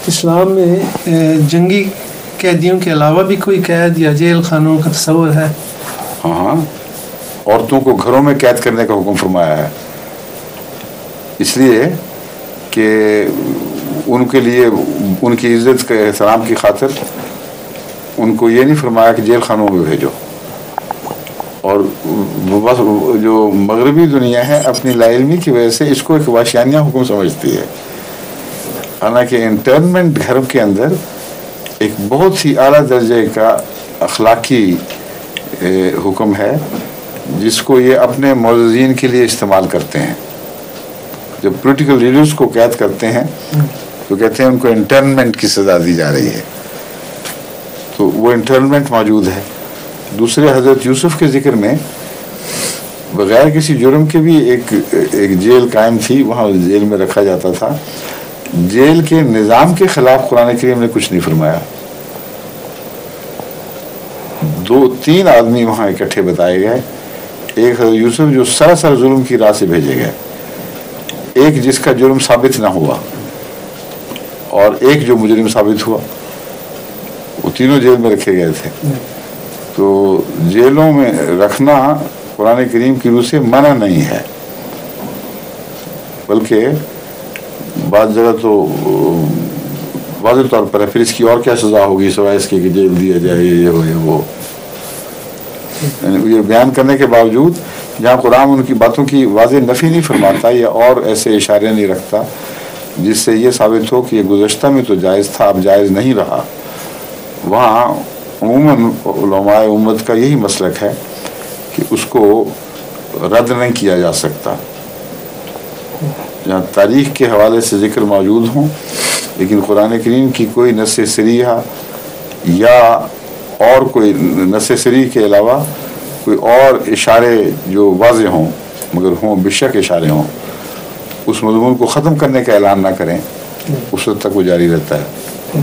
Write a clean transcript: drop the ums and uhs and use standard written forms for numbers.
اسلام میں جنگی قیدیوں کے علاوہ بھی کوئی قید یا جیل خانوں کا تصور ہے؟ ہاں، عورتوں کو گھروں میں قید کرنے کا حکم فرمایا ہے، اس لیے کہ ان کے لیے ان کی عزت کے احترام کی خاطر ان کو یہ نہیں فرمایا کہ جیل خانوں میں بھیجو. اور بس جو مغربی دنیا ہے اپنی لا علمی کی وجہ سے اس کو ایک وحشیانہ حکم سمجھتی ہے، حالانکہ انٹرنمنٹ گھر کے اندر ایک بہت ہی اعلیٰ درجے کا اخلاقی حکم ہے جس کو یہ اپنے معززین کے لیے استعمال کرتے ہیں. جب پولیٹیکل لیڈرز کو قید کرتے ہیں تو کہتے ہیں ان کو انٹرنمنٹ کی سزا دی جا رہی ہے، تو وہ انٹرنمنٹ موجود ہے. دوسرے حضرت یوسف کے ذکر میں بغیر کسی جرم کے بھی ایک جیل قائم تھی، وہاں جیل میں رکھا جاتا تھا. جیل کے نظام کے خلاف قرآن کریم نے کچھ نہیں فرمایا. 2-3 آدمی وہاں اکٹھے بتائے گئے، ایک حضرت یوسف جو سراسر ظلم کی راہ سے بھیجے گئے، ایک جس کا جرم ثابت نہ ہوا، اور ایک جو مجرم ثابت ہوا. وہ تینوں جیل میں رکھے گئے تھے. تو جیلوں میں رکھنا قرآن کریم کی روح سے منع نہیں ہے، بلکہ بعض جگہ تو واضح طور پر ہے پھر اس کی اور کیا سزا ہوگی سوائے اس کے کہ جیل دیا جائے، یہ ہو یہ وہ. یہ بیان کرنے کے باوجود جہاں قرآن ان کی باتوں کی واضح نفی نہیں فرماتا یا اور ایسے اشارے نہیں رکھتا جس سے یہ ثابت ہو کہ یہ گزشتہ میں تو جائز تھا اب جائز نہیں رہا، وہاں عموماً علماء امت کا یہی مسلک ہے کہ اس کو رد نہیں کیا جا سکتا. جہاں تاریخ کے حوالے سے ذکر موجود ہوں لیکن قرآن کریم کی کوئی نص صریحہ یا اور کوئی نص صریح کے علاوہ کوئی اور اشارے جو واضح ہوں مگر ہوں بے اشارے ہوں، اس مضمون کو ختم کرنے کا اعلان نہ کریں، اس وقت تک وہ جاری رہتا ہے.